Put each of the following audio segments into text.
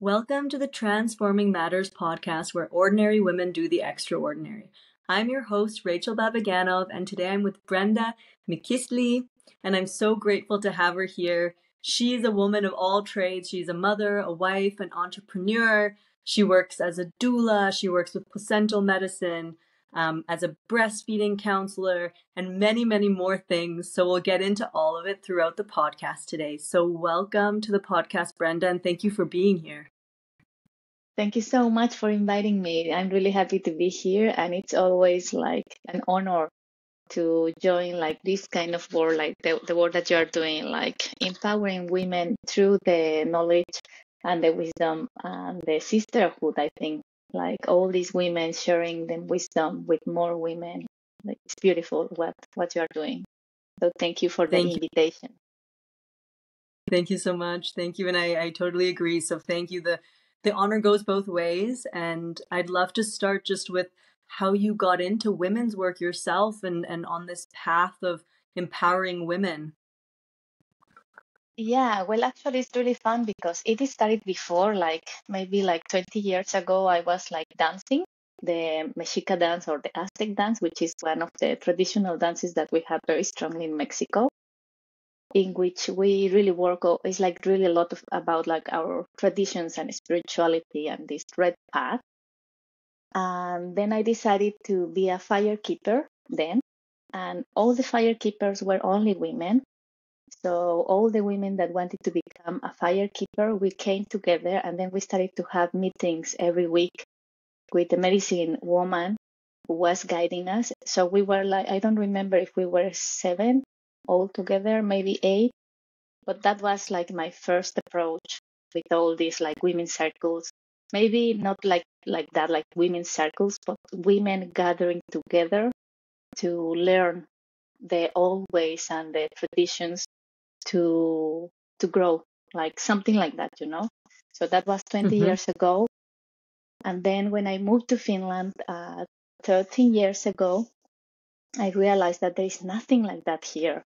Welcome to the Transforming Matters podcast, where ordinary women do the extraordinary. I'm your host, Rachel Babaganov, and today I'm with Brenda Miquiztli, and I'm so grateful to have her here. She's a woman of all trades. She's a mother, a wife, an entrepreneur. She works as a doula. She works with placental medicine, as a breastfeeding counselor, and many, many more things. So we'll get into all of it throughout the podcast today. So welcome to the podcast, Brenda, and thank you for being here. Thank you so much for inviting me. I'm really happy to be here, and it's always like an honor to join like this kind of work, like the work that you're doing, like empowering women through the knowledge and the wisdom and the sisterhood. I think like all these women sharing the wisdom with more women. Like, it's beautiful what you are doing. So thank you for the invitation. Thank you so much. Thank you. And I totally agree. So thank you. The honor goes both ways. And I'd love to start just with how you got into women's work yourself and on this path of empowering women. Yeah, well, actually, it's really fun because it started before, like maybe like 20 years ago, I was like dancing the Mexica dance or the Aztec dance, which is one of the traditional dances that we have very strongly in Mexico, in which we really work. It's like really a lot of about like our traditions and spirituality and this red path. And then I decided to be a firekeeper then, and all the firekeepers were only women. So all the women that wanted to become a firekeeper, we came together and then we started to have meetings every week with the medicine woman who was guiding us. So we were like, I don't remember if we were 7 all together, maybe 8, but that was like my first approach with all these like women's circles. Maybe not like that, like women's circles, but women gathering together to learn the old ways and the traditions to grow, like something like that, you know. So that was 20 years ago. And then when I moved to Finland 13 years ago, I realized that there is nothing like that here.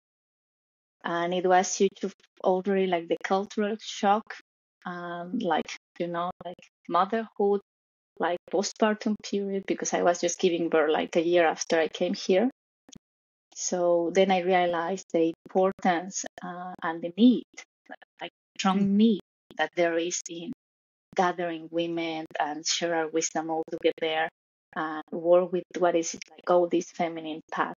And it was huge, already like the cultural shock, like, you know, like motherhood, like postpartum period, because I was just giving birth like a year after I came here. So then I realized the importance and the need, like strong need that there is in gathering women and share our wisdom all together and work with what is like all this feminine path.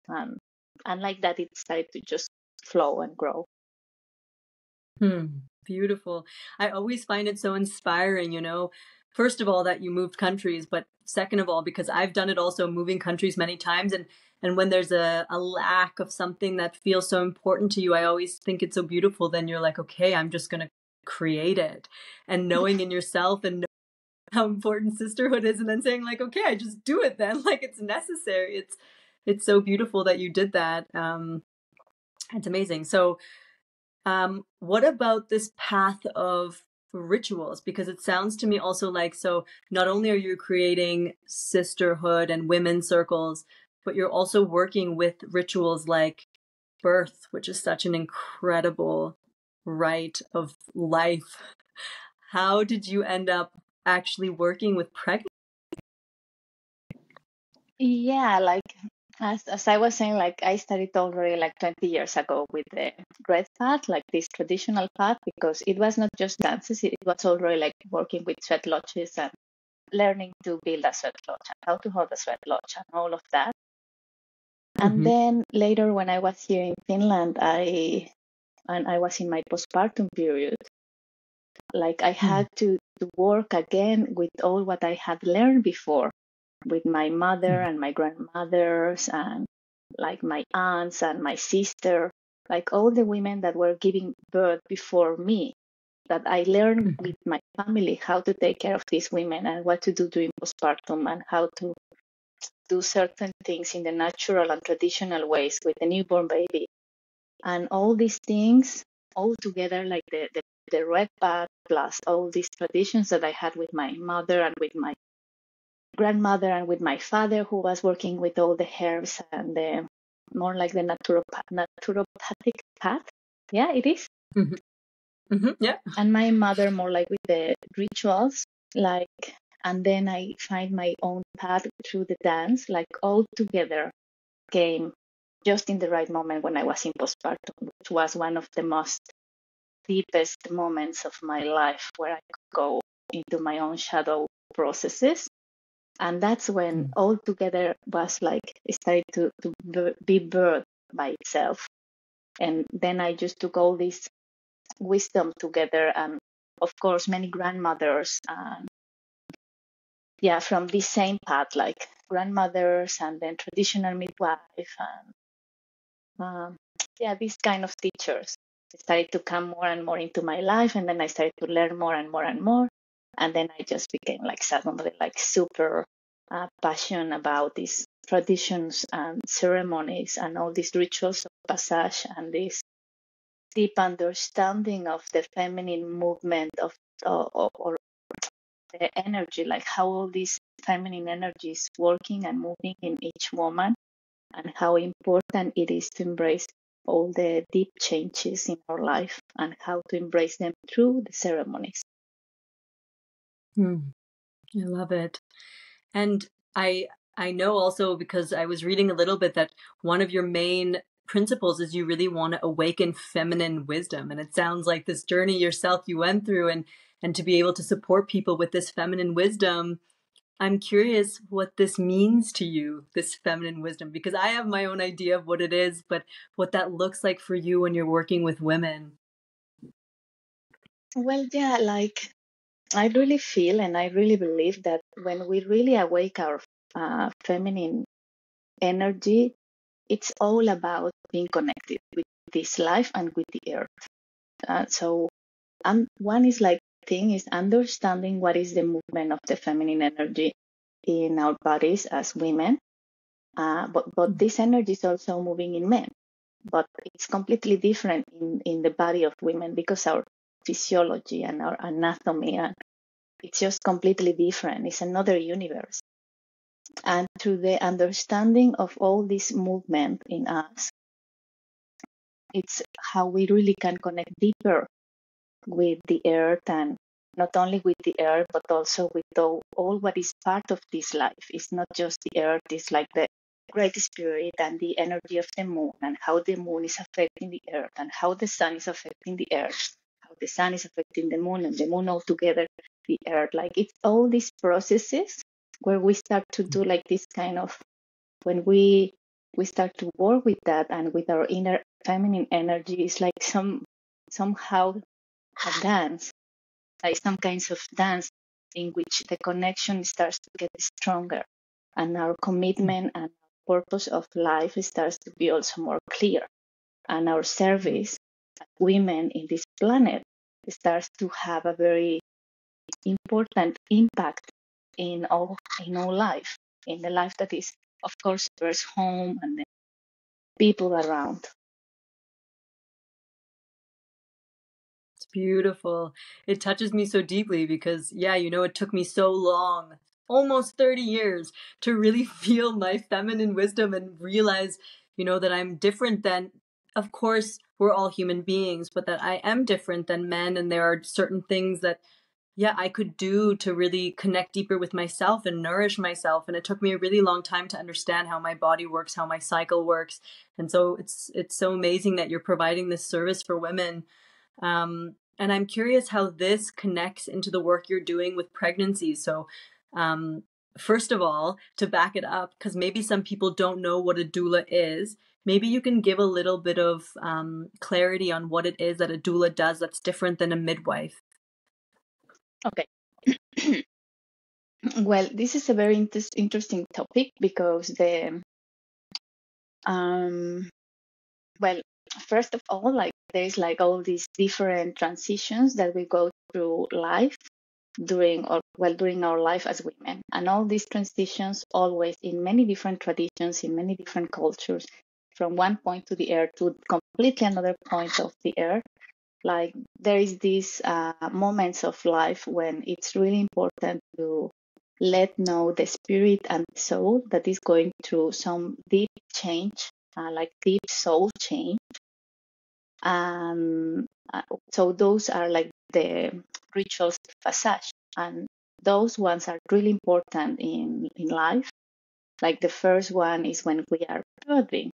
And like that, it started to just flow and grow. Beautiful. I always find it so inspiring, you know, first of all, that you moved countries, but second of all, because I've done it also moving countries many times. And when there's a lack of something that feels so important to you, I always think it's so beautiful. Then you're like, okay, I'm just going to create it. And knowing in yourself and how important sisterhood is, and then saying like, okay, I just do it then. Like it's necessary. It's so beautiful that you did that. It's amazing. So what about this path of rituals? Because it sounds to me also like, so not only are you creating sisterhood and women's circles, but you're also working with rituals like birth, which is such an incredible rite of life. How did you end up actually working with pregnancy? Yeah, like as I was saying, like I started already like 20 years ago with the red path, like this traditional path, because it was not just dances, it was already like working with Sweatlodges and learning to build a Sweatlodge and how to hold a Sweatlodge and all of that. And then later when I was here in Finland, I was in my postpartum period, like I had to work again with all what I had learned before with my mother and my grandmothers and like my aunts and my sister, like all the women that were giving birth before me, that I learned with my family how to take care of these women and what to do during postpartum and how to do certain things in the natural and traditional ways with the newborn baby. And all these things all together, like the red path plus all these traditions that I had with my mother and with my grandmother and with my father, who was working with all the herbs and the more like the naturopathic path. Yeah, it is. Yeah. and my mother more like with the rituals, like, and then I find my own path through the dance, like all together came just in the right moment when I was in postpartum, which was one of the most deepest moments of my life where I could go into my own shadow processes. And that's when all together was like it started to be birthed by itself. And then I just took all this wisdom together, and of course many grandmothers, yeah, from the same path, like grandmothers and then traditional midwife, and yeah, these kind of teachers started to come more and more into my life, and then I started to learn more and more and more, and then I just became like suddenly like super passionate about these traditions and ceremonies and all these rituals of passage and this deep understanding of the feminine movement of or the energy, like how all this feminine energy is working and moving in each woman, and how important it is to embrace all the deep changes in our life and how to embrace them through the ceremonies. I love it. And I know also, because I was reading a little bit, that one of your main principles is you really want to awaken feminine wisdom. And it sounds like this journey yourself you went through, and to be able to support people with this feminine wisdom. I'm curious what this means to you, this feminine wisdom, because I have my own idea of what it is, but what that looks like for you when you're working with women. Well, yeah, like I really feel and I really believe that when we really awake our feminine energy, it's all about being connected with this life and with the earth. So one is like thing is understanding what is the movement of the feminine energy in our bodies as women. But this energy is also moving in men, but it's completely different in the body of women because our physiology and our anatomy, and it's just completely different. It's another universe. And through the understanding of all this movement in us, it's how we really can connect deeper with the earth, and not only with the earth, but also with all what is part of this life. It's not just the earth, it's like the great spirit and the energy of the moon, and how the moon is affecting the earth, and how the sun is affecting the earth, how the sun is affecting the moon, and the moon all together, the earth. Like it's all these processes where we start to do like this kind of, when we start to work with that and with our inner feminine energy, it's like somehow a dance, like some kinds of dance in which the connection starts to get stronger, and our commitment and purpose of life starts to be also more clear, and our service as women in this planet starts to have a very important impact in all life, in the life that is, of course, first home and the people around. It's beautiful. It touches me so deeply because, yeah, it took me so long, almost 30 years, to really feel my feminine wisdom and realize, that I'm different than, of course, we're all human beings, but that I am different than men. And there are certain things that, yeah, I could do to really connect deeper with myself and nourish myself. And it took me a really long time to understand how my body works, how my cycle works. And so it's so amazing that you're providing this service for women. And I'm curious how this connects into the work you're doing with pregnancy. So, um, first of all, to back it up, because maybe some people don't know what a doula is, maybe you can give a little bit of clarity on what it is that a doula does that's different than a midwife. Okay. Well, this is a very interesting topic because um, well, first of all, like there's like all these different transitions that we go through life during our life as women, and all these transitions always in many different traditions, in many different cultures, from one point to the earth to completely another point of the earth. Like there is these moments of life when it's really important to let know the spirit and soul that is going through some deep change, like deep soul change. And so those are like the rituals of passage. And those ones are really important in life. Like the first one is when we are birthing,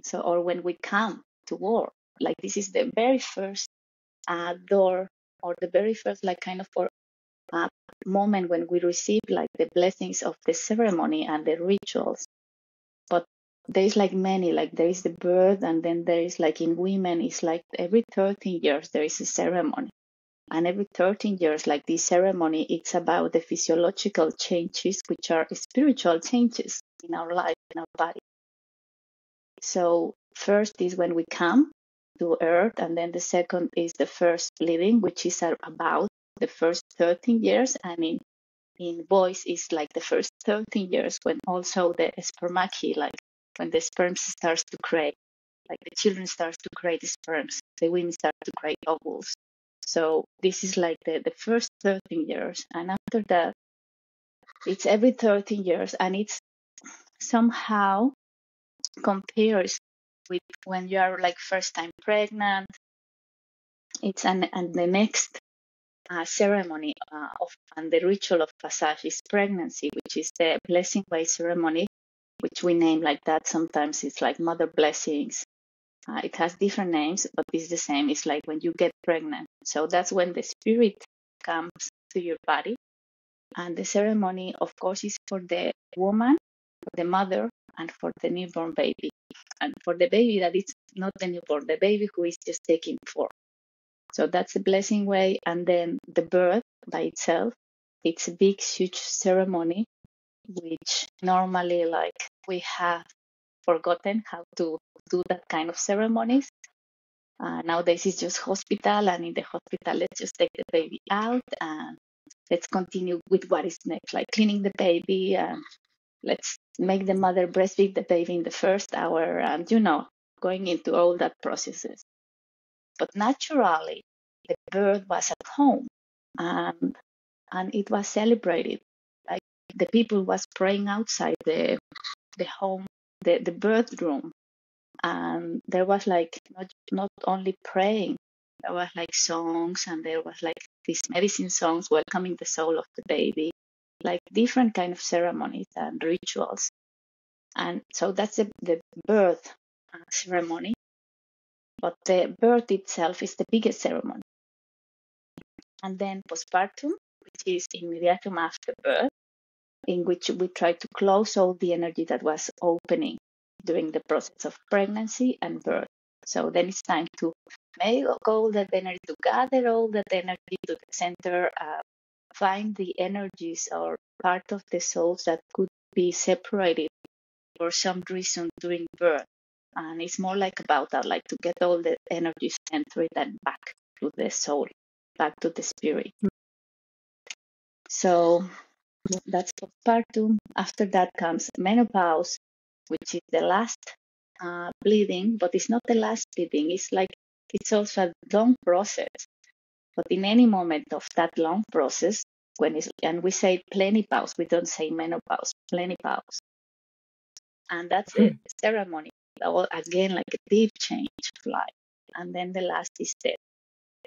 so or when we come to work. Like this is the very first door, or the very first like kind of moment when we receive like the blessings of the ceremony and the rituals. But there is like many, like there is the birth, and then there is like in women, it's like every 13 years there is a ceremony. And every 13 years, like this ceremony, it's about the physiological changes, which are spiritual changes in our life, in our body. So first is when we come to earth, and then the second is the first bleeding, which is about the first 13 years. And in boys is like the first 13 years when also the spermachy, like when the sperm starts to create, like the children starts to create sperms, the women start to create ovules. So this is like the first 13 years. And after that, it's every 13 years, and it's somehow compares with when you are like first time pregnant. It's and the next ceremony and the ritual of passage is pregnancy, which is the blessing way ceremony, which we name like that. Sometimes it's like mother blessings. It has different names, but it's the same. It's like when you get pregnant. So that's when the spirit comes to your body. And the ceremony, of course, is for the woman, for the mother, and for the newborn baby. And for the baby that it's not the newborn, the baby who is just taking forth. So that's the blessing way. And then the birth by itself, it's a big, huge ceremony, which normally like we have forgotten how to do that kind of ceremonies. Nowadays it's just hospital, and in the hospital, let's just take the baby out and let's continue with what is next, like cleaning the baby, and let's make the mother breastfeed the baby in the first hour, and going into all that processes. But naturally, the birth was at home, and it was celebrated. Like the people was praying outside the home, the birth room, and there was like not only praying, there was like songs, and there was like these medicine songs welcoming the soul of the baby, like different kind of ceremonies and rituals. And so that's the birth ceremony. But the birth itself is the biggest ceremony. And then postpartum, which is immediatum after birth, in which we try to close all the energy that was opening during the process of pregnancy and birth. So then it's time to make all that energy, to gather all that energy to the center, find the energies or part of the souls that could be separated for some reason during birth. And it's more like about that, like to get all the energy centered and back to the soul, back to the spirit. So that's postpartum. After that comes menopause, which is the last bleeding, but it's not the last bleeding. It's also a long process. But in any moment of that long process, and we say plenipause, we don't say menopause, plenipause. And that's a ceremony. Again, like a deep change of life. And then the last is death.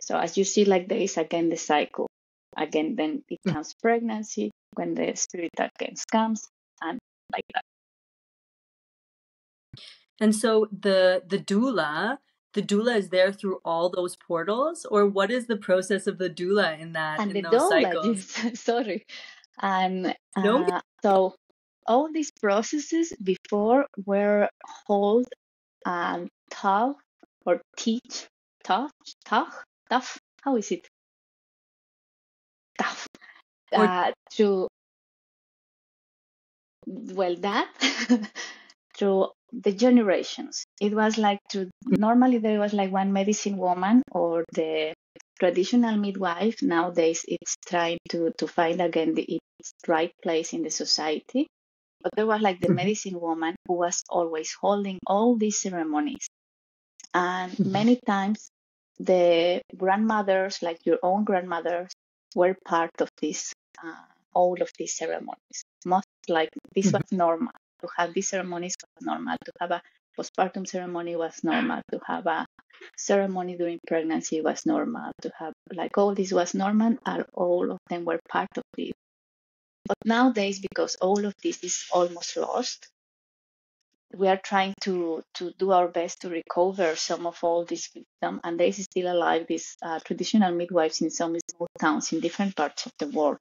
So as you see, like there is again the cycle. Again, then it comes pregnancy, when the spirit again comes, and like that. And so the doula is there through all those portals, or what is the process of the doula in those cycles? Sorry. And No? so all these processes before were hold and tough or teach tough. How is it? Tough. Through that through the generations. It was like normally there was like one medicine woman or the traditional midwife. Nowadays it's trying to find again its right place in the society. But there was like the medicine woman who was always holding all these ceremonies. And many times the grandmothers, like your own grandmothers, were part of this, all of these ceremonies. Most like this was normal. To have these ceremonies was normal. To have a postpartum ceremony was normal. To have a ceremony during pregnancy was normal, to have like all this was normal, and all of them were part of it. But nowadays, because all of this is almost lost, we are trying to do our best to recover some of all this wisdom. And there is still alive these traditional midwives in some small towns in different parts of the world.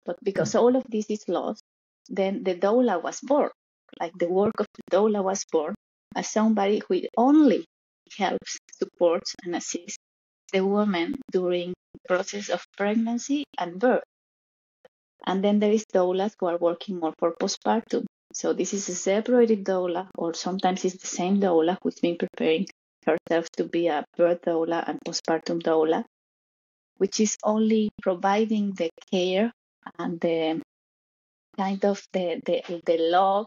But because all of this is lost, then the doula was born. Like the work of the doula was born as somebody who only helps, supports, and assists the woman during the process of pregnancy and birth. And then there is doulas who are working more for postpartum. So this is a separated doula, or sometimes it's the same doula who's been preparing herself to be a birth doula and postpartum doula, which is only providing the care and the kind of the love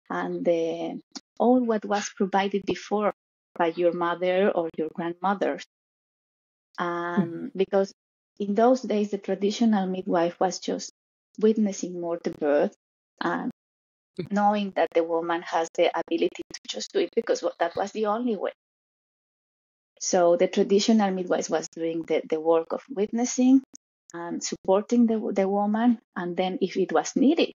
and the all what was provided before by your mother or your grandmother. And because in those days the traditional midwife was just witnessing more the birth and knowing that the woman has the ability to just do it because that was the only way. So the traditional midwife was doing the work of witnessing and supporting the woman, and then if it was needed,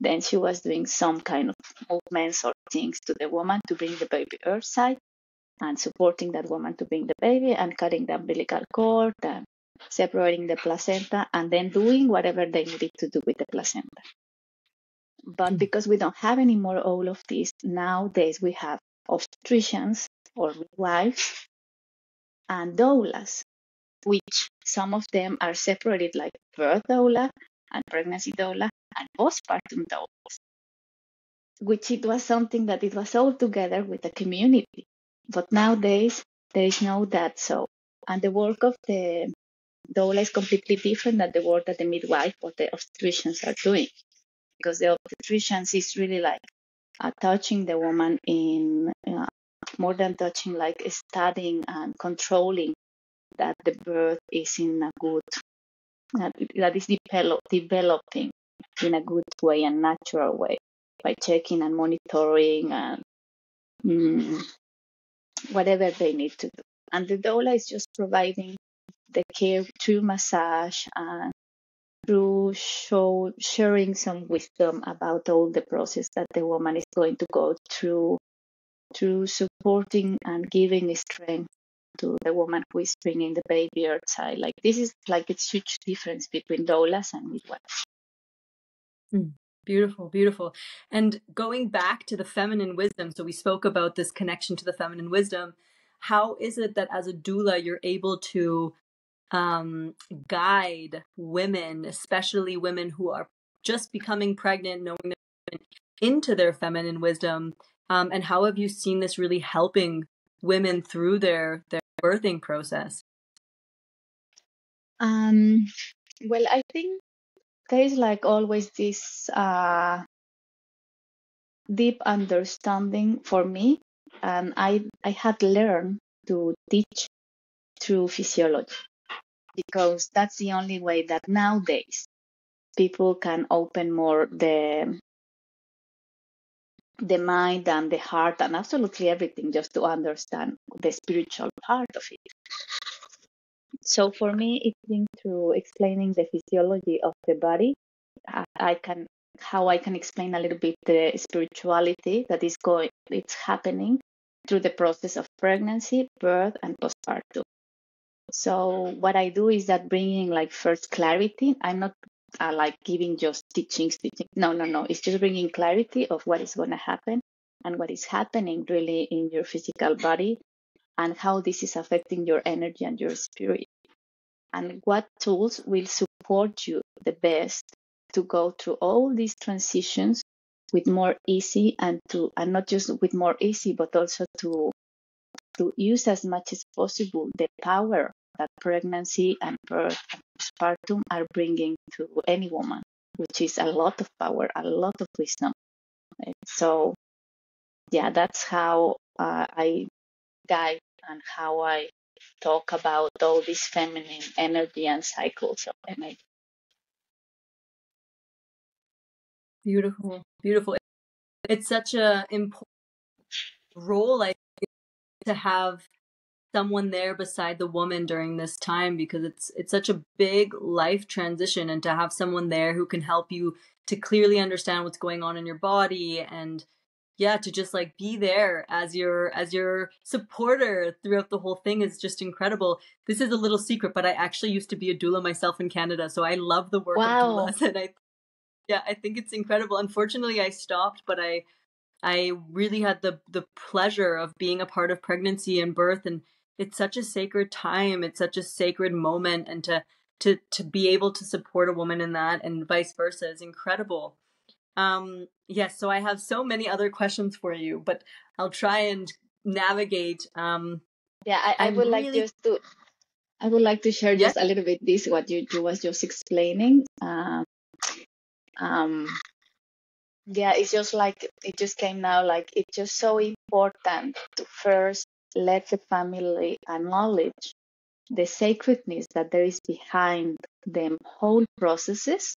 then she was doing some kind of movements or things to the woman to bring the baby earthside, and supporting that woman to bring the baby, and cutting the umbilical cord and separating the placenta, and then doing whatever they needed to do with the placenta. But because we don't have any more all of this, nowadays we have obstetricians or midwives and doulas, which some of them are separated like birth doula and pregnancy doula and postpartum doulas, which it was something that it was all together with the community. But nowadays there is no that. So, and the work of the doula is completely different than the work that the midwife or the obstetricians are doing, because the obstetricians is really like touching the woman in more than touching, like studying and controlling that the birth is in a good, that is developing in a good way and natural way by checking and monitoring and whatever they need to do. And the doula is just providing the care through massage and through sharing some wisdom about all the process that the woman is going to go through supporting and giving strength to the woman who is bringing the baby outside. Like this is like a huge difference between doulas and midwives. Beautiful, beautiful. And going back to the feminine wisdom, so we spoke about this connection to the feminine wisdom. How is it that as a doula you're able to guide women, especially women who are just becoming pregnant, knowing they're into their feminine wisdom? And how have you seen this really helping women through their birthing process? Well, I think there is like always this deep understanding for me, and I had learned to teach through physiology, because that's the only way that nowadays people can open more the mind and the heart and absolutely everything, just to understand the spiritual part of it. So for me, it's been through explaining the physiology of the body. How I can explain a little bit the spirituality that it's happening through the process of pregnancy, birth, and postpartum. So what I do is that bringing like first clarity. I'm not like giving just teachings. No. It's just bringing clarity of what is going to happen and what is happening really in your physical body, and how this is affecting your energy and your spirit, and what tools will support you the best to go through all these transitions with more easy, and not just with more easy, but also to use as much as possible the power that pregnancy and birth and postpartum are bringing to any woman, which is a lot of power, a lot of wisdom. So, yeah, that's how I guide and how I talk about all this feminine energy and cycles of energy. Beautiful, beautiful. It's such a important role, I think, to have someone there beside the woman during this time, because it's such a big life transition, and to have someone there who can help you to clearly understand what's going on in your body, and yeah, to just like be there as your supporter throughout the whole thing is just incredible. This is a little secret, but I actually used to be a doula myself in Canada, so I love the work of Wow. doulas, and I think it's incredible. Unfortunately, I stopped, but I really had the pleasure of being a part of pregnancy and birth, and it's such a sacred time. It's such a sacred moment, and to be able to support a woman in that and vice versa is incredible. Yes, so I have so many other questions for you, but I'll try and navigate. Yeah, I I'm would like really just to I would like to share Yes. just a little bit this what you was just explaining. Yeah, it's just like it just came now. Like it's just so important to first let the family acknowledge the sacredness that there is behind the whole processes.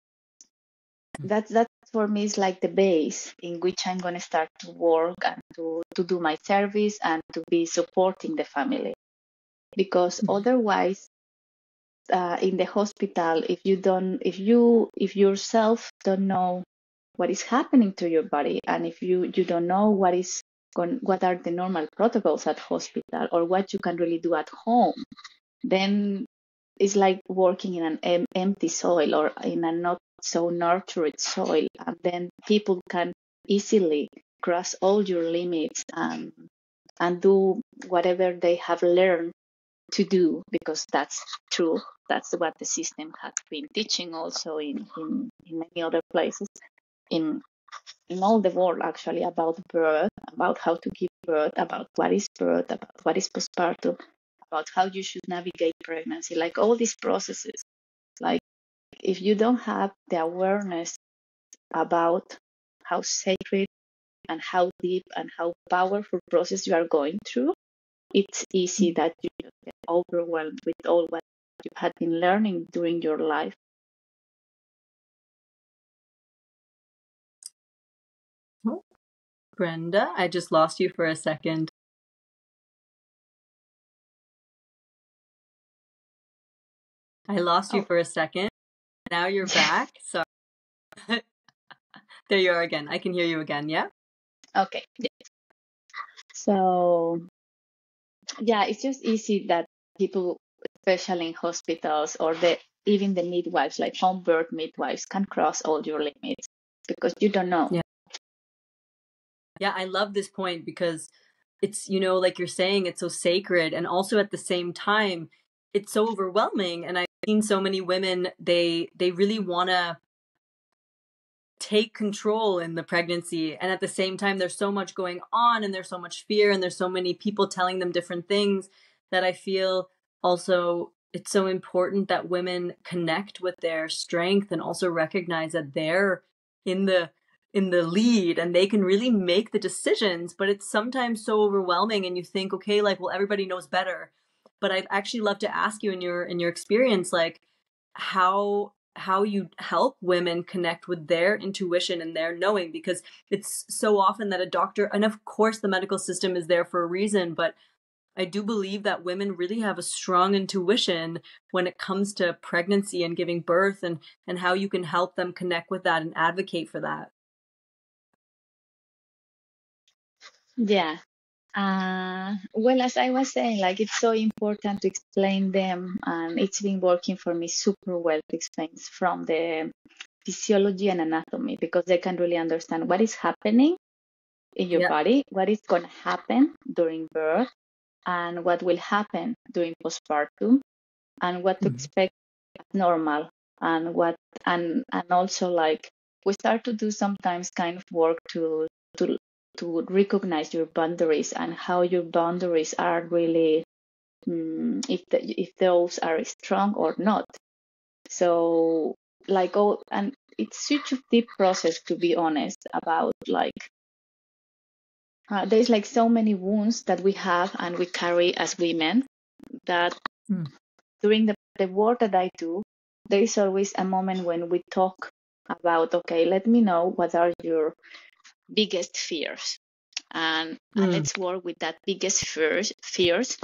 That for me is like the base in which I'm going to start to work and to do my service and to be supporting the family. Because otherwise, in the hospital, if yourself don't know what is happening to your body, and if you don't know what are the normal protocols at hospital or what you can really do at home, then it's like working in an empty soil or in a not so nurtured soil, and then people can easily cross all your limits and do whatever they have learned to do, because that's true. That's what the system has been teaching also in many other places in all the world, actually, about birth, about how to give birth, about what is birth, about what is postpartum, about how you should navigate pregnancy, like all these processes. Like if you don't have the awareness about how sacred and how deep and how powerful process you are going through, it's easy that you get overwhelmed with all what you had been learning during your life. Oh, Brenda, I just lost you for a second. I lost you Oh, for a second. Now you're back. Sorry. There you are again. I can hear you again. Yeah. okay. Yeah. So yeah, it's just easy that people, especially in hospitals or even the midwives, like home birth midwives, can cross all your limits because you don't know. Yeah. Yeah, I love this point because it's, like you're saying, it's so sacred, and also at the same time, it's so overwhelming. And I've seen so many women, they really want to take control in the pregnancy, and at the same time there's so much going on, and there's so much fear, and there's so many people telling them different things, that I feel also it's so important that women connect with their strength and also recognize that they're in the lead and they can really make the decisions. But it's sometimes so overwhelming, and you think, okay, like, well, everybody knows better. But I'd actually love to ask you, in your experience, like, how you help women connect with their intuition and their knowing, because it's so often that a doctor, and of course the medical system is there for a reason, but I do believe that women really have a strong intuition when it comes to pregnancy and giving birth, and how you can help them connect with that and advocate for that. Yeah. Well, as I was saying, like it's so important to explain them, and it's been working for me super well to explain from the physiology and anatomy, because they can really understand what is happening in your Yeah. body, what is going to happen during birth, and what will happen during postpartum, and what to expect normal, and what and also like we start to do sometimes kind of work to to recognize your boundaries and how your boundaries are really if those are strong or not. So like and it's such a deep process, to be honest, about like there's like so many wounds that we have and we carry as women, that during the work that I do, there is always a moment when we talk about, okay, let me know what are your biggest fears, and let's work with that biggest fears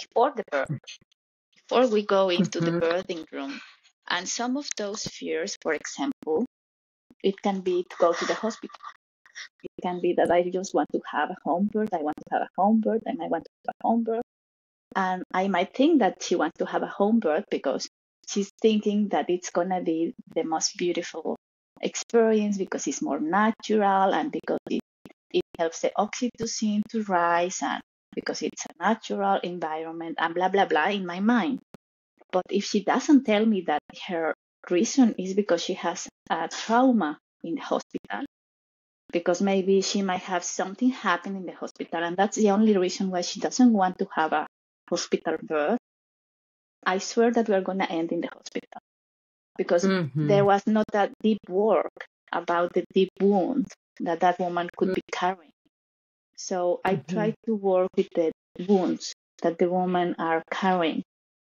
before the birth, before we go into the Mm-hmm. birthing room. And some of those fears, for example, it can be to go to the hospital. It can be that I just want to have a home birth. I want to have a home birth and I want to have a home birth. And I might think that she wants to have a home birth because she's thinking that it's going to be the most beautiful experience because it's more natural and because it helps the oxytocin to rise and because it's a natural environment and blah, blah, blah in my mind. But if she doesn't tell me that her reason is because she has a trauma in the hospital, because maybe she might have something happen in the hospital, and that's the only reason why she doesn't want to have a hospital birth, I swear that we're going to end in the hospital because there was not that deep work about the deep wound that that woman could be carrying. So I try to work with the wounds that the women are carrying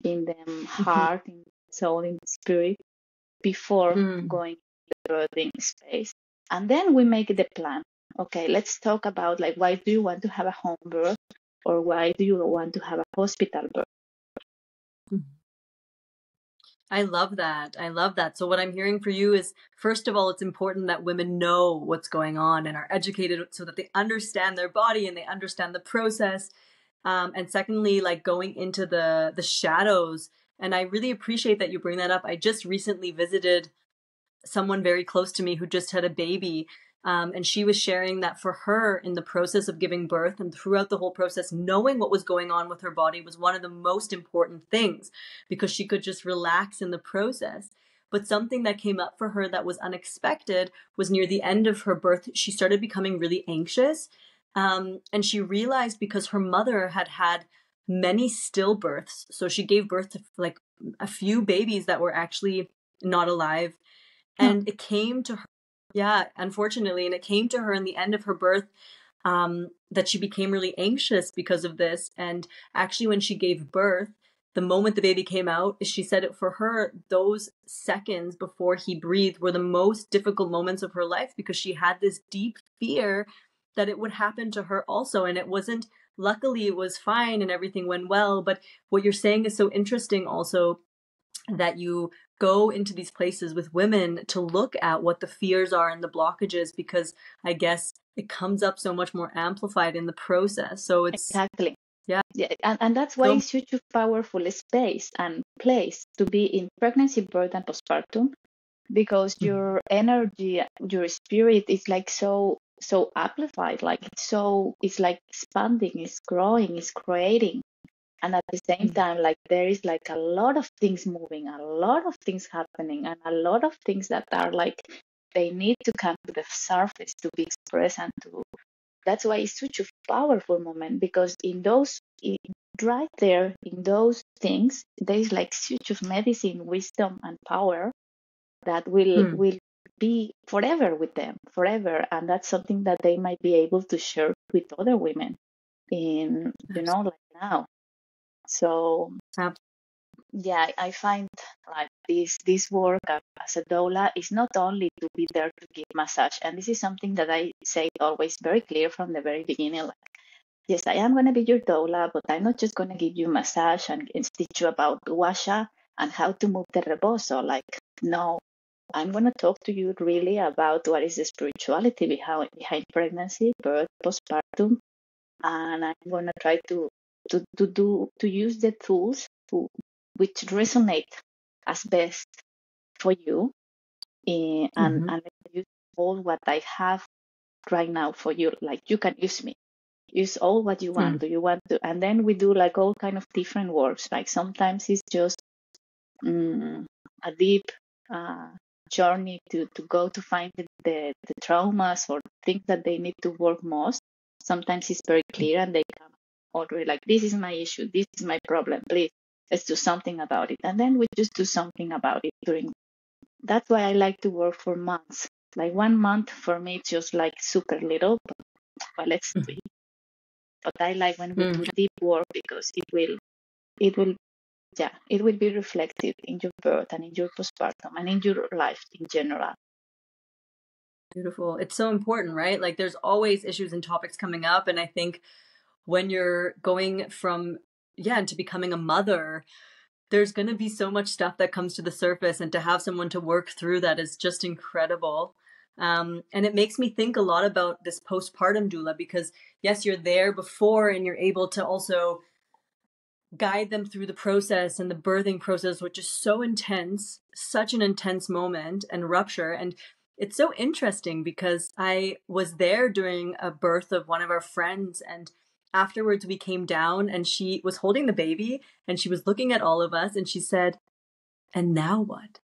in them heart, in soul, in spirit before going to the birthing space. And then we make the plan. Okay, let's talk about like why do you want to have a home birth or why do you want to have a hospital birth? I love that. I love that. So what I'm hearing for you is, first of all, it's important that women know what's going on and are educated so that they understand their body and they understand the process. And secondly, like going into the shadows. And I really appreciate that you bring that up. I just recently visited someone very close to me who just had a baby. And she was sharing that for her in the process of giving birth and throughout the whole process, knowing what was going on with her body was one of the most important things because she could just relax in the process. But something that came up for her that was unexpected was near the end of her birth, she started becoming really anxious. And she realized because her mother had had many stillbirths. So she gave birth to like a few babies that were actually not alive. And it came to her, yeah, unfortunately, and it came to her in the end of her birth that she became really anxious because of this. And actually, when she gave birth, the moment the baby came out, she said it for her, those seconds before he breathed were the most difficult moments of her life because she had this deep fear that it would happen to her also. And it wasn't, luckily, it was fine and everything went well. But what you're saying is so interesting also, that you go into these places with women to look at what the fears are and the blockages, because I guess it comes up so much more amplified in the process. So it's, Exactly. yeah. And that's why So, it's such a powerful space and place to be in pregnancy, birth, and postpartum, because your energy, your spirit is like so amplified, like it's like expanding, it's growing, it's creating. And at the same time, like there is like a lot of things moving, a lot of things happening, and a lot of things that are like they need to come to the surface to be expressed and to. That's why it's such a powerful moment because right there in those things, there is like such of medicine, wisdom, and power that will be forever with them, forever, and that's something that they might be able to share with other women in like now. So yeah, I find like this work as a doula is not only to be there to give massage, and this is something that I say always very clear from the very beginning. Like, yes, I am going to be your doula, but I'm not just going to give you massage and teach you about guasha and how to move the rebozo. Like, no, I'm going to talk to you really about what is the spirituality behind pregnancy, birth, postpartum, and I'm going to try to use the tools which resonate as best for you, and use all what I have right now for you. Like you can use me, use all what you want. Do you want to? And then we do like all kind of different works. Like sometimes it's just a deep journey to go to find the traumas or things that they need to work most. Sometimes it's very clear and they come already like, this is my issue, this is my problem, please, let's do something about it. And then we just do something about it during. That's why I like to work for months. Like 1 month for me, it's just like super little, but let's do it. But I like when we do deep work because it will be reflective in your birth and in your postpartum and in your life in general. beautiful. It's so important, right? Like there's always issues and topics coming up. And I think when you're going from into becoming a mother, there's going to be so much stuff that comes to the surface, and to have someone to work through that is just incredible. And it makes me think a lot about this postpartum doula, because yes, you're there before and you're able to also guide them through the process and the birthing process, which is so intense, such an intense moment and rupture. And it's so interesting because I was there during a birth of one of our friends, and afterwards we came down and she was holding the baby and she was looking at all of us and she said, "And now what?"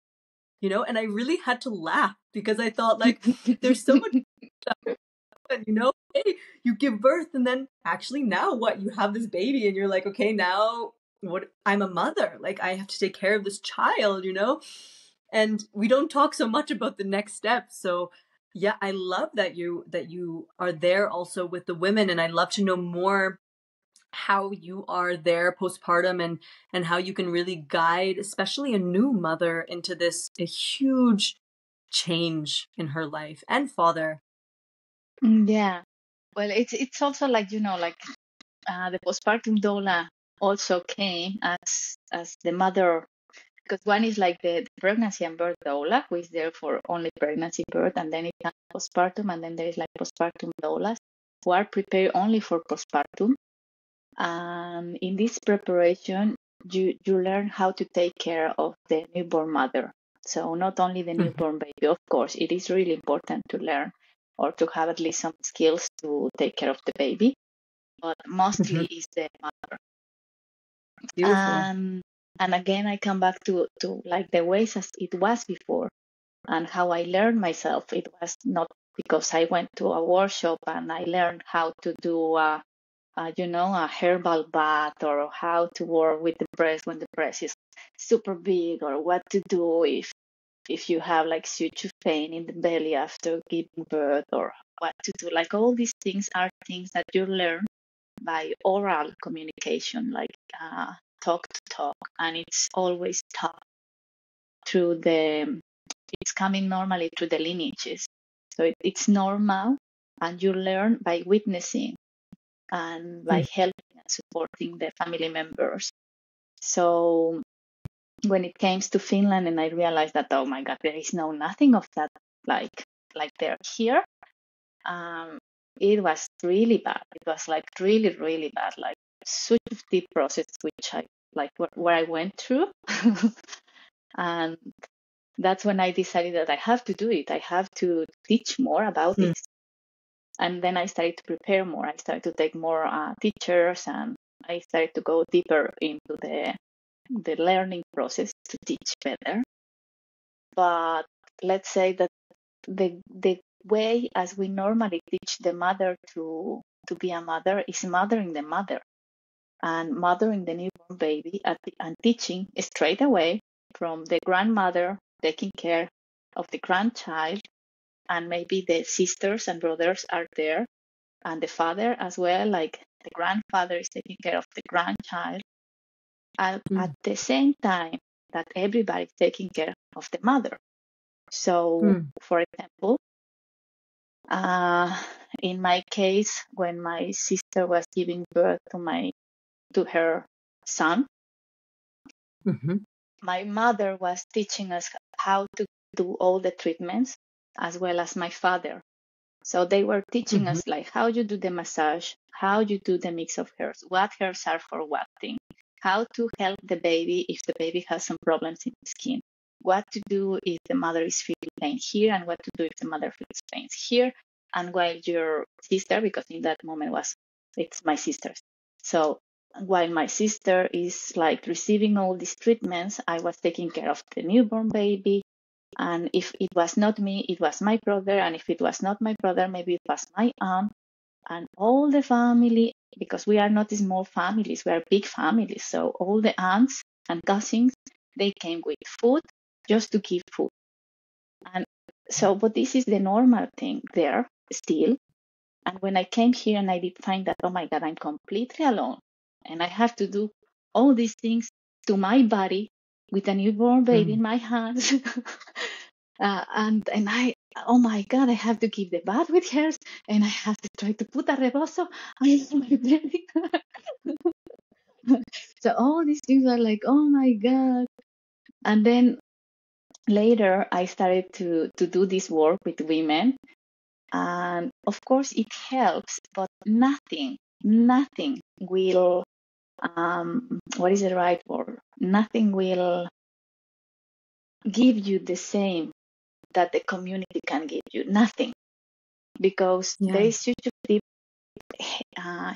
And I really had to laugh because I thought, like, there's so much and hey, you give birth and then actually now what? You have this baby and you're like, okay, now what? I'm a mother. Like, I have to take care of this child, and we don't talk so much about the next steps. So yeah, I love that you are there also with the women, and I'd love to know more how you are there postpartum, and how you can really guide especially a new mother into this a huge change in her life, and father. Yeah. Well, it's also like, the postpartum doula also came as the mother, because one is like the pregnancy and birth doula, who is there for only pregnancy, birth, and then it comes postpartum, and then there is like postpartum doulas who are prepared only for postpartum. And in this preparation, you learn how to take care of the newborn mother. So not only the newborn baby, of course, it is really important to learn or to have at least some skills to take care of the baby, but mostly is the mother. Beautiful. And again, I come back to like the ways as it was before and how I learned myself. It was not because I went to a workshop and I learned how to do a herbal bath, or how to work with the breast when the breast is super big, or what to do if you have like huge pain in the belly after giving birth, or what to do. Like, all these things are things that you learn by oral communication, like talk to talk, and it's always taught through it's coming normally through the lineages. So it's normal, and you learn by witnessing and by helping and supporting the family members. So when it came to Finland, and I realized that, oh my God, there is nothing of that like there here. It was really bad. It was like really, really bad, like such a deep process, which I like where I went through. And that's when I decided that I have to do it. I have to teach more about this. And then I started to prepare more. I started to take more teachers, and I started to go deeper into the learning process to teach better. But let's say that the way as we normally teach the mother to be a mother is mothering the mother and mothering the newborn baby, and teaching straight away from the grandmother taking care of the grandchild, and maybe the sisters and brothers are there, and the father as well, like the grandfather is taking care of the grandchild, at the same time that everybody is taking care of the mother. So, for example, in my case, when my sister was giving birth to her son, my mother was teaching us how to do all the treatments, as well as my father. So they were teaching us like how you do the massage, how you do the mix of hairs, what hairs are for what thing, how to help the baby if the baby has some problems in the skin, what to do if the mother is feeling pain here, and what to do if the mother feels pains here. And while your sister, because in that moment it's my sister's. So while my sister is like receiving all these treatments, I was taking care of the newborn baby. And if it was not me, it was my brother. And if it was not my brother, maybe it was my aunt, and all the family, because we are not small families, we are big families. So all the aunts and cousins, they came with food just to give food. And so, but this is the normal thing there still. And when I came here and I did find that, oh my God, I'm completely alone. And I have to do all these things to my body with a newborn baby in my hands. And I, oh my God, I have to give the bath with hers, and I have to try to put a rebozo. I am very So all these things are like, oh my God. And then later I started to do this work with women. And of course it helps, but nothing will, what is the right word? Nothing will give you the same that the community can give you. Nothing. Because there Yeah. is such a deep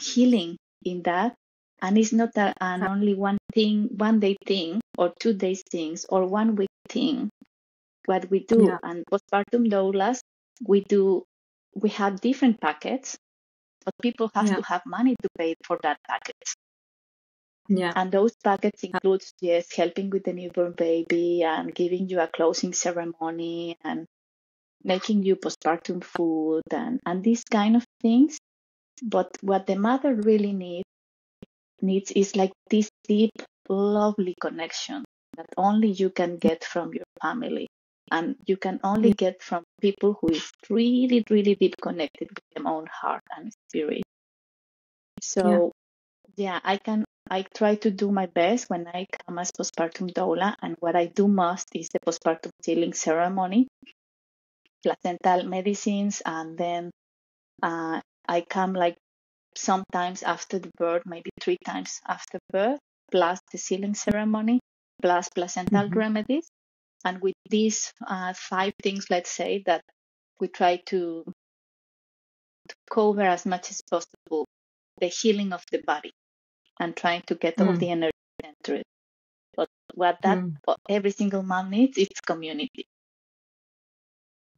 healing in that. And it's not an only one day thing, or 2 days things, or 1 week thing. What we do, Yeah. and postpartum doulas, we have different packets, but people have Yeah. to have money to pay for that packet. Yeah. And those packets includes, yes, helping with the newborn baby and giving you a closing ceremony and making you postpartum food and these kind of things. But what the mother really needs is like this deep, lovely connection that only you can get from your family. And you can only Yeah. get from people who is really, really deep connected with their own heart and spirit. Yeah. So yeah, I try to do my best when I come as postpartum doula, and what I do most is the postpartum sealing ceremony, placental medicines, and then I come like sometimes after the birth, maybe 3 times after birth, plus the sealing ceremony, plus placental Mm-hmm. remedies. And with these 5 things, let's say, that we try to cover as much as possible the healing of the body and trying to get all the energy into it. But what every single mom needs is community.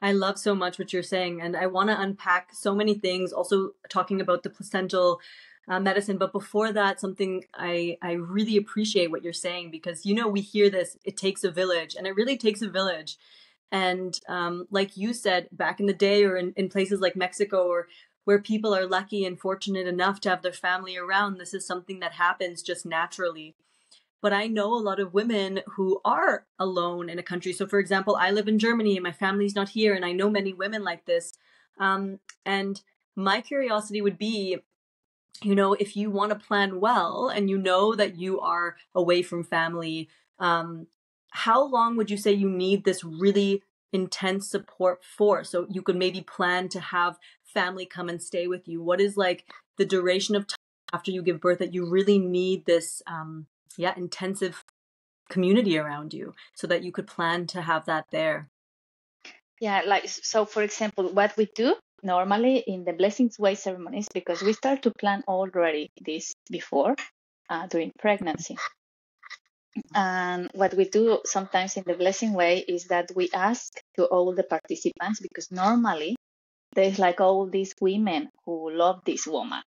I love so much what you're saying, and I want to unpack so many things, also talking about the placental medicine. But before that, something I really appreciate what you're saying, because, we hear this, it takes a village, and it really takes a village. And like you said, back in the day, or in places like Mexico, or where people are lucky and fortunate enough to have their family around, this is something that happens just naturally. But I know a lot of women who are alone in a country. So, for example, I live in Germany and my family's not here, and I know many women like this. And my curiosity would be, if you want to plan well and you know that you are away from family, how long would you say you need this really intense support for? So you could maybe plan to have family come and stay with you. What is like the duration of time after you give birth that you really need this, intensive community around you so that you could plan to have that there? Yeah, like so for example, what we do normally in the blessings way ceremonies, because we start to plan already this before during pregnancy. And what we do sometimes in the blessing way is that we ask to all the participants, because normally there's like all these women who love this woman,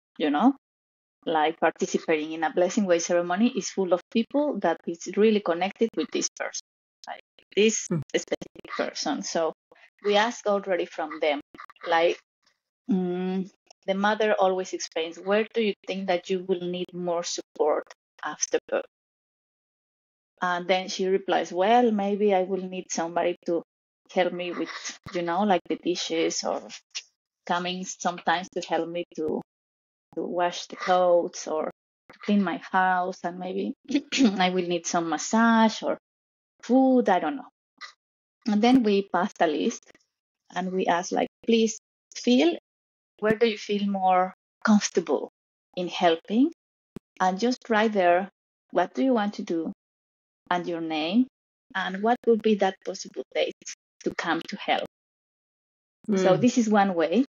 like participating in a blessing way ceremony is full of people that is really connected with this person, like this specific person. So we ask already from them, like the mother always explains, where do you think that you will need more support after birth? And then she replies, well, maybe I will need somebody to help me with, like the dishes, or coming sometimes to help me to wash the clothes or to clean my house. And maybe I will need some massage or food. I don't know. And then we pass the list and we ask, like, please where do you feel more comfortable in helping? And just write there, what do you want to do, and your name, and what would be that possible date to come to help. So this is one way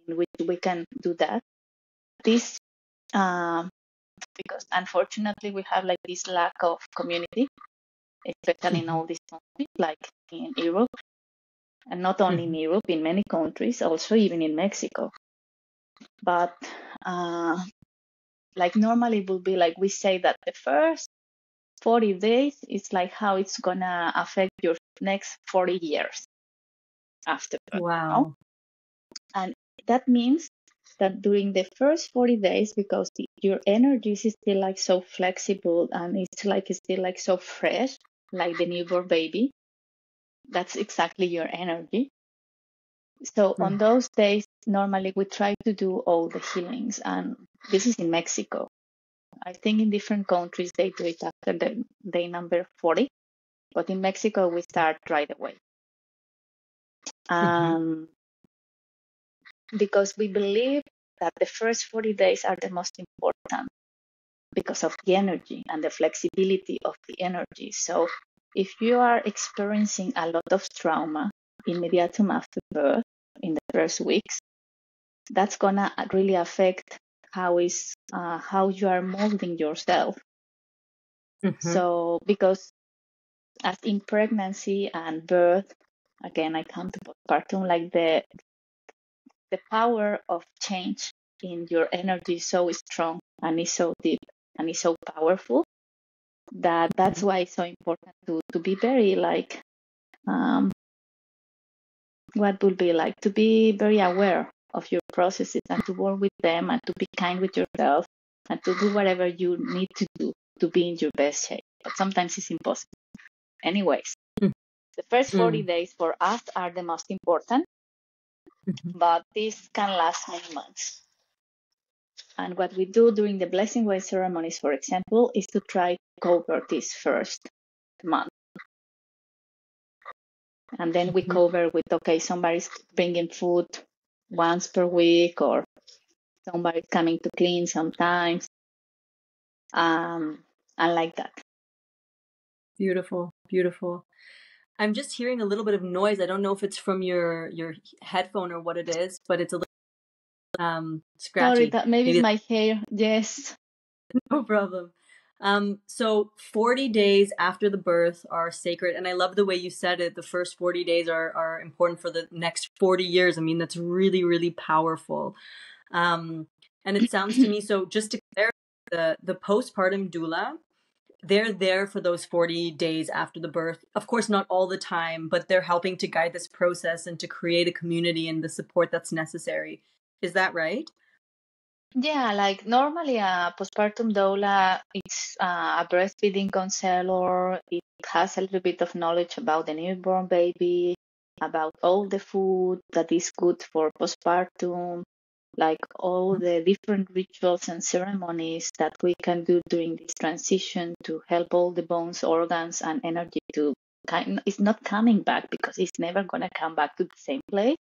in which we can do that. This, because unfortunately we have like this lack of community, especially in all these countries, like in Europe, and not only in Europe, in many countries, also even in Mexico. But like normally it will be like we say that the first 40 days is like how it's gonna affect your next 40 years after birth. Wow. And that means that during the first 40 days, because your energy is still like so flexible and it's still like so fresh, like the newborn baby, that's exactly your energy. So on those days, normally we try to do all the healings, and this is in Mexico. I think in different countries they do it after the day number 40, but in Mexico we start right away. Mm-hmm. Because we believe that the first 40 days are the most important because of the energy and the flexibility of the energy. So if you are experiencing a lot of trauma immediately after birth in the first weeks, that's gonna really affect how you are molding yourself. Mm-hmm. So because as in pregnancy and birth, again I come to postpartum, like the power of change in your energy is so strong and is so deep and is so powerful that's why it's so important to be very like what would be like to be very aware of your processes and to work with them and to be kind with yourself and to do whatever you need to do to be in your best shape. But sometimes it's impossible. Anyways, the first 40 days for us are the most important, but this can last many months. And what we do during the blessing way ceremonies, for example, is to try to cover this first month. And then we cover with, okay, somebody's bringing food once per week, or somebody's coming to clean sometimes, and like that. Beautiful, beautiful. I'm just hearing a little bit of noise. I don't know if it's from your headphone or what it is, but it's a little scratchy. Sorry, that maybe it's my hair. Yes. No problem. So 40 days after the birth are sacred. And I love the way you said it. The first 40 days are important for the next 40 years. I mean, that's really, really powerful. And it sounds to me, so just to clarify, the postpartum doula, they're there for those 40 days after the birth. Of course, not all the time, but they're helping to guide this process and to create a community and the support that's necessary. Is that right? Yeah, like normally a postpartum doula, it's a breastfeeding counselor. It has a little bit of knowledge about the newborn baby, about all the food that is good for postpartum, like all the different rituals and ceremonies that we can do during this transition to help all the bones, organs, and energy to it's not coming back because it's never going to come back to the same place.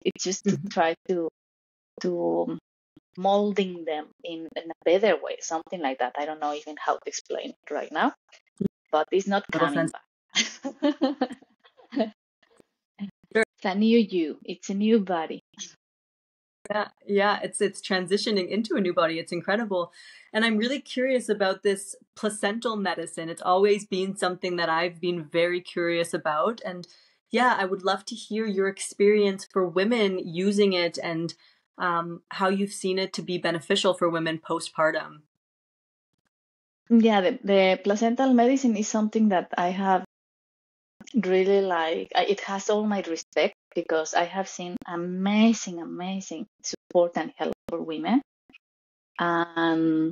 It's just to try to molding them in a better way, something like that. I don't know even how to explain it right now, but it's not coming back. It's a new you. It's a new body. Yeah, it's transitioning into a new body. It's incredible. And I'm really curious about this placental medicine. It's always been something that I've been very curious about. And yeah, I would love to hear your experience for women using it and how you've seen it to be beneficial for women postpartum. Yeah, the placental medicine is something that I have really like. It has all my respect because I have seen amazing support and help for women. And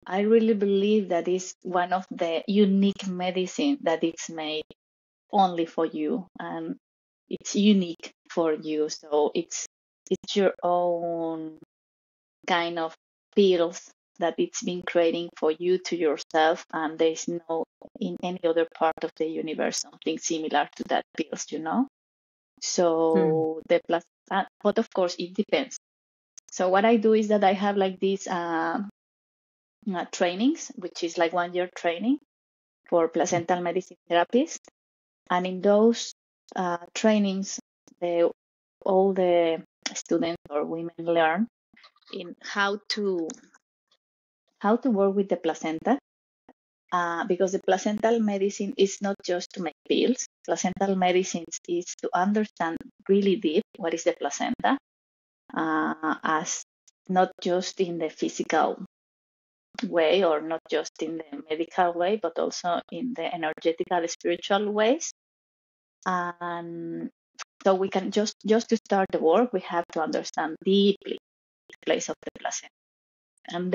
I really believe that is one of the unique medicine that it's made only for you, and it's unique for you. So it's your own kind of pills that it's been creating for you to yourself, and there's no in any other part of the universe something similar to that pills, you know. So the plus, but of course it depends. So what I do is that I have like these trainings, which is like 1 year training for placental medicine therapists. And in those trainings, all the students or women learn in how to work with the placenta, because the placental medicine is not just to make pills. Placental medicine is to understand really deep what is the placenta, as not just in the physical way or not just in the medical way, but also in the energetical, spiritual ways. And so we can just to start the work, we have to understand deeply the place of the placenta, and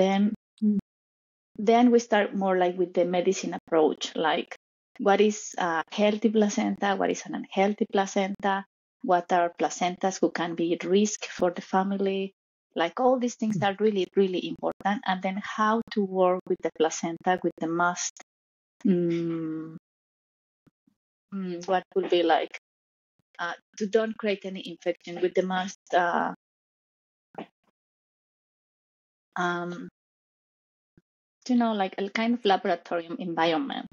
then we start more like with the medicine approach, like what is a healthy placenta, what is an unhealthy placenta, what are placentas who can be at risk for the family, Like all these things are really, really important. And then how to work with the placenta, with the mast. What would be like to don't create any infection with the mast. Like a kind of laboratorium environment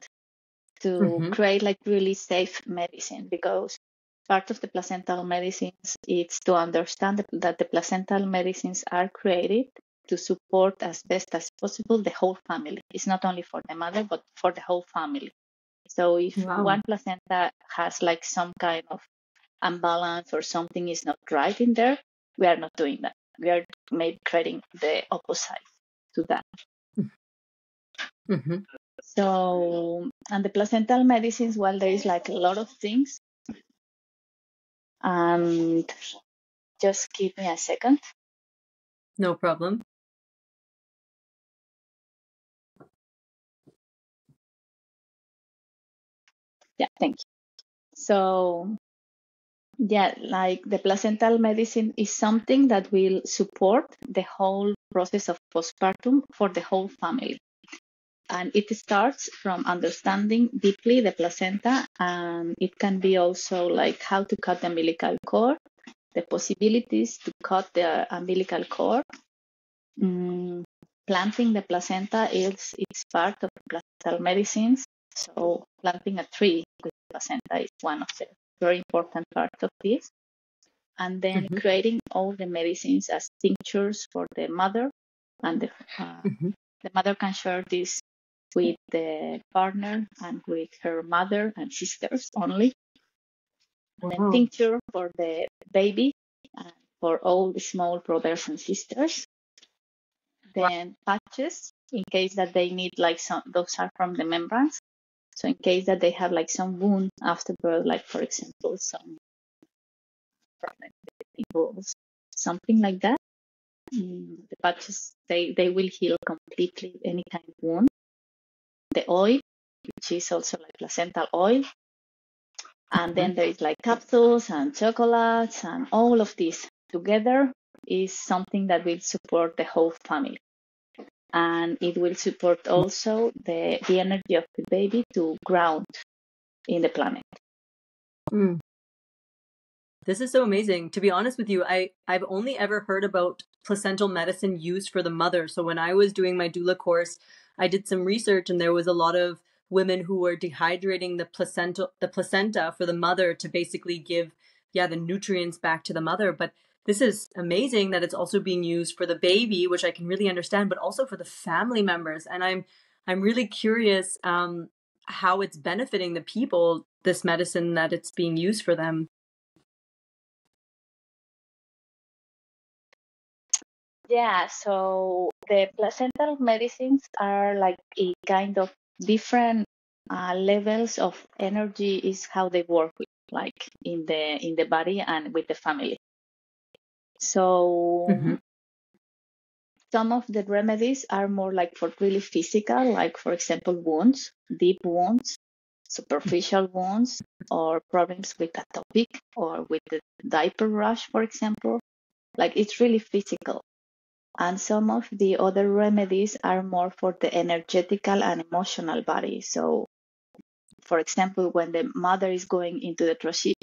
to Mm-hmm. create like really safe medicine, because part of the placental medicines is to understand that the placental medicines are created to support as best as possible the whole family. It's not only for the mother, but for the whole family. So if Wow. one placenta has like some kind of imbalance or something is not right in there, we are not doing that. We are maybe creating the opposite to that. Mm-hmm. So, and the placental medicines, well, there is like a lot of things. And just give me a second. No problem. Yeah, thank you. So, yeah, like the placental medicine is something that will support the whole process of postpartum for the whole family. And it starts from understanding deeply the placenta, and it can be also like how to cut the umbilical cord, the possibilities to cut the umbilical cord. Planting the placenta it's part of placental medicines. So planting a tree with placenta is one of the very important parts of this. And then Mm-hmm. creating all the medicines as tinctures for the mother, and Mm-hmm. the mother can share this with the partner and with her mother and sisters only. And then Wow. tincture for the baby and for all the small brothers and sisters. Then patches in case that they need like some, those are from the membranes. So in case that they have like some wound after birth, like for example, some problem with nipples, something like that. The patches, they will heal completely any kind of wound. The oil, which is also like placental oil. And then there is like capsules and chocolates, and all of this together is something that will support the whole family. And it will support also the energy of the baby to ground in the planet. Mm. This is so amazing. To be honest with you, I've only ever heard about placental medicine used for the mother. So when I was doing my doula course, I did some research, and there was a lot of women who were dehydrating the placenta for the mother to basically give the nutrients back to the mother. But this is amazing that it's also being used for the baby, which I can really understand, but also for the family members. And I'm really curious how it's benefiting the people, this medicine, that it's being used for them. Yeah, so the placental medicines are like a kind of different levels of energy is how they work with, like in the body and with the family. So Mm-hmm. some of the remedies are more like for really physical, like for example wounds, deep wounds, superficial wounds, or problems with atopic or with the diaper rash, for example. Like it's really physical. And some of the other remedies are more for the energetical and emotional body. So, for example, when the mother is going into the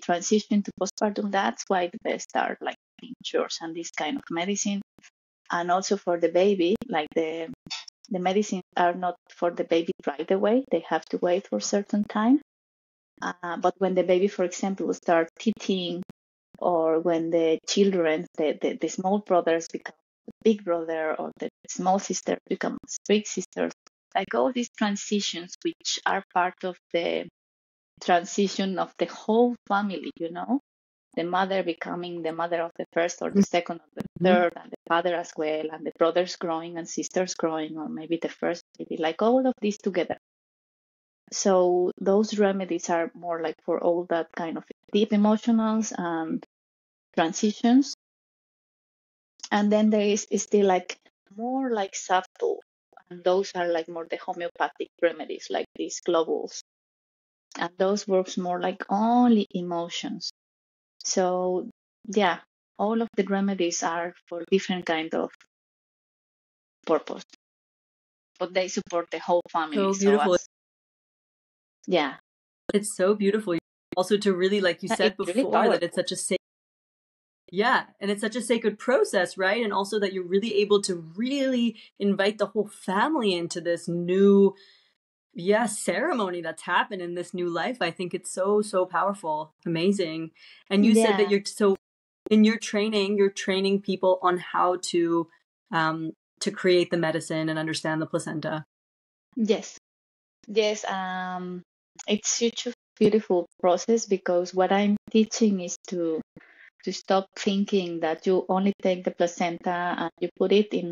transition to postpartum, that's why the best are like tinctures and this kind of medicine. And also for the baby, like the medicines are not for the baby right away. They have to wait for a certain time. But when the baby, for example, will start teething, or when the children, the small brothers become the big brother, or the small sister becomes big sister, like all these transitions, which are part of the transition of the whole family, the mother becoming the mother of the first or the second or the Mm-hmm. third, and the father as well, and the brothers growing and sisters growing, or maybe the first baby, like all of these together. So those remedies are more like for all that kind of deep emotionals and transitions. And then there is still like more like subtle, and those are like more the homeopathic remedies, like these globules. And those works more like only emotions. So yeah, all of the remedies are for different kind of purpose, but they support the whole family. So So beautiful. as yeah, It's so beautiful. Also to really, like you said it's really before, that it's powerful. such a safe, yeah, and it's such a sacred process, right? And also that you're really able to really invite the whole family into this new, yeah, ceremony that's happened in this new life. I think it's so, so powerful. Amazing. And you said that Yeah. you're so in your training, you're training people on how to create the medicine and understand the placenta. Yes. Yes. It's such a beautiful process because what I'm teaching is to stop thinking that you only take the placenta and you put it in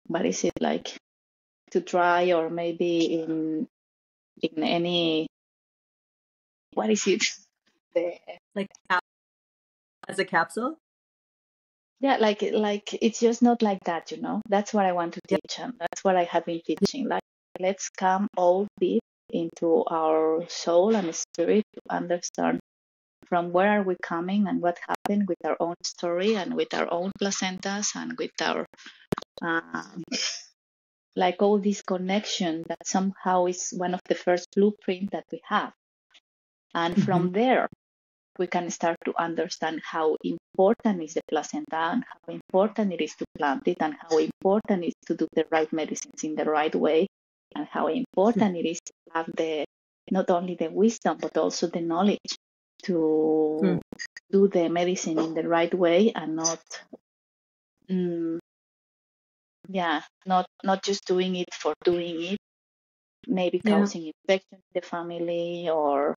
what is it like to dry, or maybe in any, what is it, the Like as a capsule? yeah, like it's just not like that, that's what I want to Yeah. teach, and that's what I have been teaching. Like, let's come all deep into our soul and spirit to understand from where are we coming and what happened with our own story and with our own placentas and with our um, like all this connection that somehow is one of the first blueprint that we have. And Mm-hmm. from there, we can start to understand how important is the placenta and how important it is to plant it and how important it is to do the right medicines in the right way and how important it is to have not only the wisdom but also the knowledge to do the medicine in the right way and mm, not just doing it for doing it, maybe Yeah. causing infection in the family, or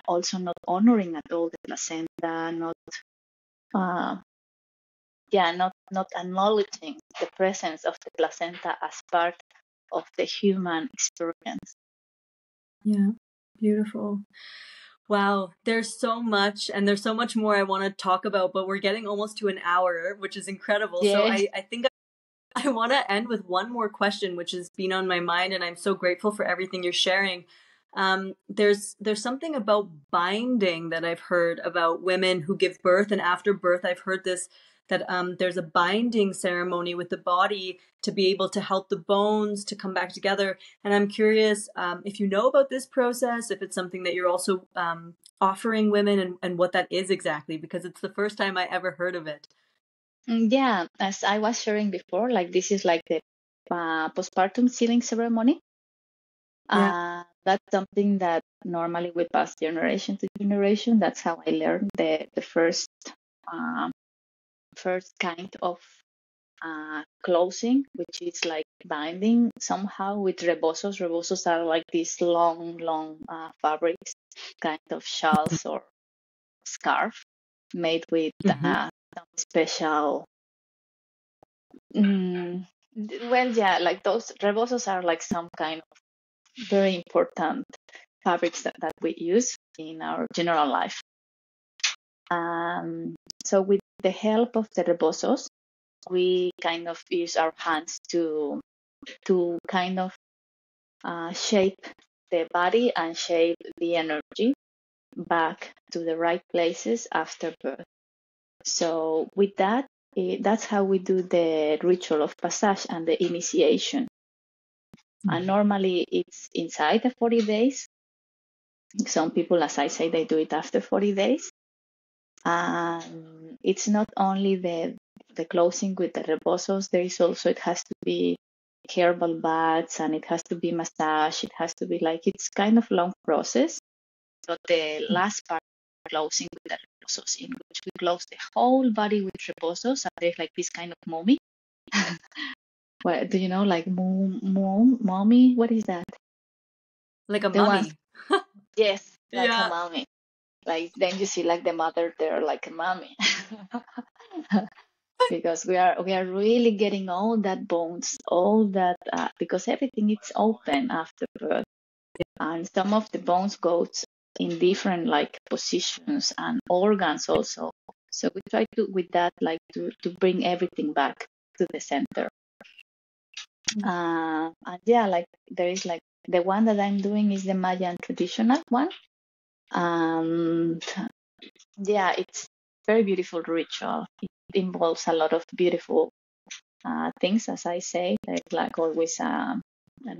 also not honoring at all the placenta, uh, not acknowledging the presence of the placenta as part of the human experience. Yeah. Beautiful. Wow, there's so much, and there's so much more I want to talk about, but we're getting almost to an hour, which is incredible. So Yes. I think I want to end with one more question, which has been on my mind, and I'm so grateful for everything you're sharing. There's something about binding that I've heard about women who give birth, and after birth, I've heard this that there's a binding ceremony with the body to be able to help the bones to come back together. And I'm curious if you know about this process, if it's something that you're also offering women, and what that is exactly, because it's the first time I ever heard of it. Yeah, as I was sharing before, like this is like the postpartum sealing ceremony. Yeah. That's something that normally we pass generation to generation. That's how I learned the uh, first kind of closing, which is like binding somehow with rebosos. Rebosos are like these long fabrics, kind of shawls or scarf made with Mm-hmm. some special. Mm, well, yeah, like those rebosos are like some kind of very important fabrics that we use in our general life. So with the help of the rebosos, we kind of use our hands to kind of shape the body and shape the energy back to the right places after birth. So with that, that's how we do the ritual of passage and the initiation. And normally it's inside the 40 days. Some people, as I say, they do it after 40 days. And it's not only the closing with the rebosos, there is also, it has to be herbal baths and it has to be massage. It has to be like, it's kind of long process. But the last part, closing with the rebosos, in which we close the whole body with rebosos. And there's like this kind of mummy. Well, do you know, like mommy? What is that? Like a The ones, mummy. yes, like a Yeah. mommy. Like then you see like the mother there, like a mommy. Because we are really getting all that bones, all that because everything is open after birth, and some of the bones goes in different like positions and organs also. So we try to with that like to bring everything back to the center. And yeah, like there is like the one that I'm doing is the Mayan traditional one. And Yeah, it's very beautiful ritual. It involves a lot of beautiful things, as I say. There's like always an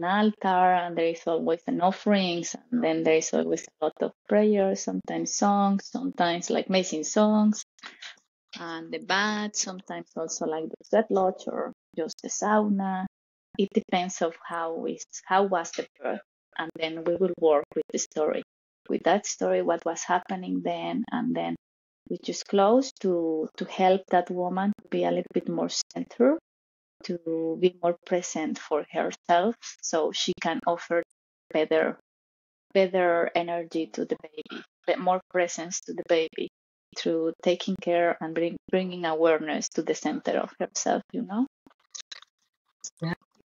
altar, and there is always an offerings, and then there is always a lot of prayers, sometimes songs, sometimes like amazing songs, and the bath, sometimes also like the Sweatlodge or just the sauna. It depends of how was the birth, and then we will work with the story. With that story, what was happening then, and then we just close to help that woman to be a little bit more centered, to be more present for herself, so she can offer better energy to the baby, more presence to the baby through taking care and bringing awareness to the center of herself. Yeah,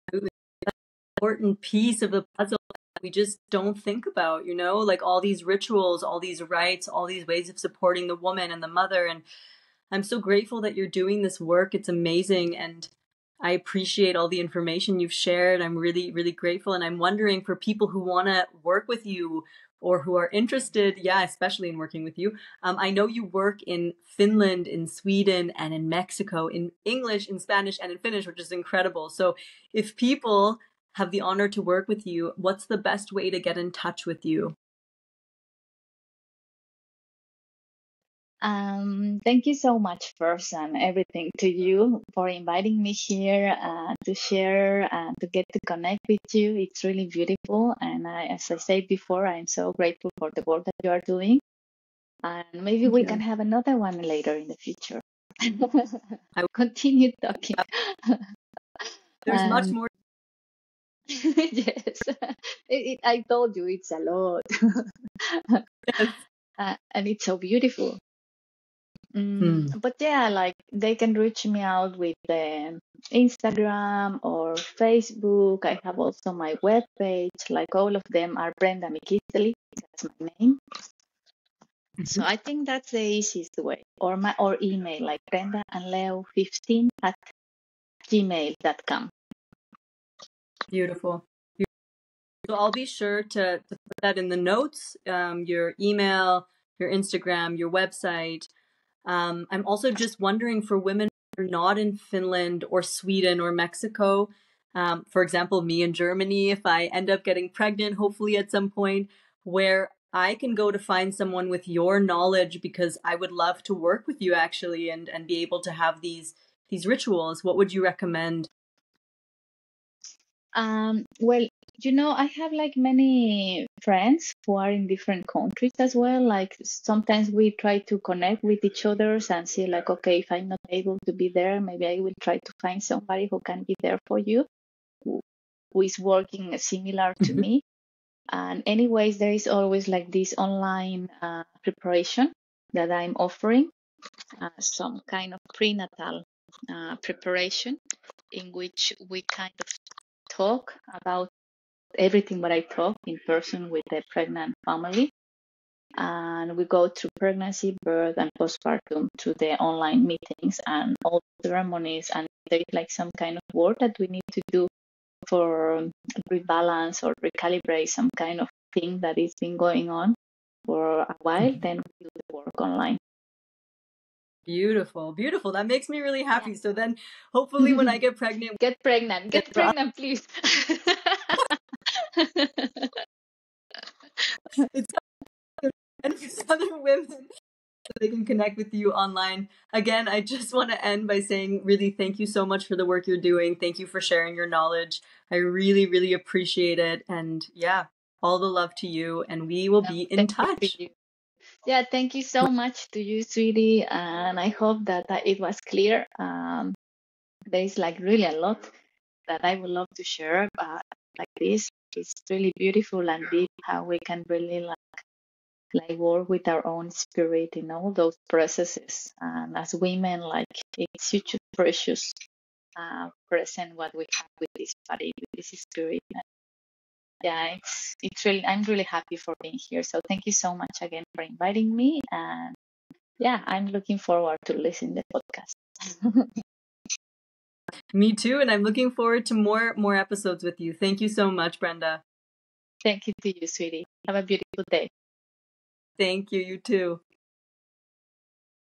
absolutely. That's an important piece of the puzzle that we just don't think about, like all these rituals, all these rites, all these ways of supporting the woman and the mother. And I'm so grateful that you're doing this work. It's amazing. And I appreciate all the information you've shared. I'm really, really grateful. And I'm wondering, for people who want to work with you or who are interested, especially in working with you. I know you work in Finland, in Sweden, and in Mexico, in English, in Spanish, and in Finnish, which is incredible. So if people have the honor to work with you, what's the best way to get in touch with you? Thank you so much first, and everything to you for inviting me here to share and to get to connect with you. It's really beautiful, and as I said before, I'm so grateful for the work that you are doing, and maybe Thank we you. can have another one later in the future. I Continue talking. There's much And more. yes, I told you it's a lot, Yes. and it's so beautiful. Hmm. But yeah, like they can reach me out with Instagram or Facebook. I have also my webpage. Like all of them are Brenda Miquiztli. That's my name. So I think that's the easiest way. Or email, like Brenda and Leo15 at gmail.com. Beautiful. So I'll be sure to put that in the notes, your email, your Instagram, your website. I'm also just wondering, for women who are not in Finland or Sweden or Mexico, for example, me in Germany, if I end up getting pregnant, hopefully at some point, where I can go to find someone with your knowledge, because I would love to work with you actually and be able to have these rituals. What would you recommend? Well, I have like many friends who are in different countries as well. Like sometimes we try to connect with each other and see like, okay, if I'm not able to be there, maybe I will try to find somebody who can be there for you, who is working similar to Mhm. me. And anyways, there is always like this online preparation that I'm offering, some kind of prenatal preparation in which we kind of talk about everything what I talk in person with the pregnant family. And we go through pregnancy, birth, and postpartum through the online meetings and all ceremonies. And there is like some kind of work that we need to do for rebalance or recalibrate some kind of thing that has been going on for a while. Then we do the work online. Beautiful, beautiful. That makes me really Yeah. happy. So then hopefully when I get pregnant, Get pregnant, please. it's and for other women so they can connect with you online. Again, I just want to end by saying really thank you so much for the work you're doing. Thank you for sharing your knowledge. I really, really appreciate it. And all the love to you. And we will No, be in thank you touch. to you. Yeah, thank you so much to you, sweetie. And I hope that it was clear. There is like really a lot that I would love to share like this. It's really beautiful and deep how we can really like work with our own spirit in all those processes. And as women, like it's such a precious present what we have with this body, with this spirit. And yeah, it's really, I'm really happy for being here. So thank you so much again for inviting me. And yeah, I'm looking forward to listening to the podcast. Me too. And I'm looking forward to more episodes with you. Thank you so much, Brenda. Thank you to you, sweetie. Have a beautiful day. Thank you. You too.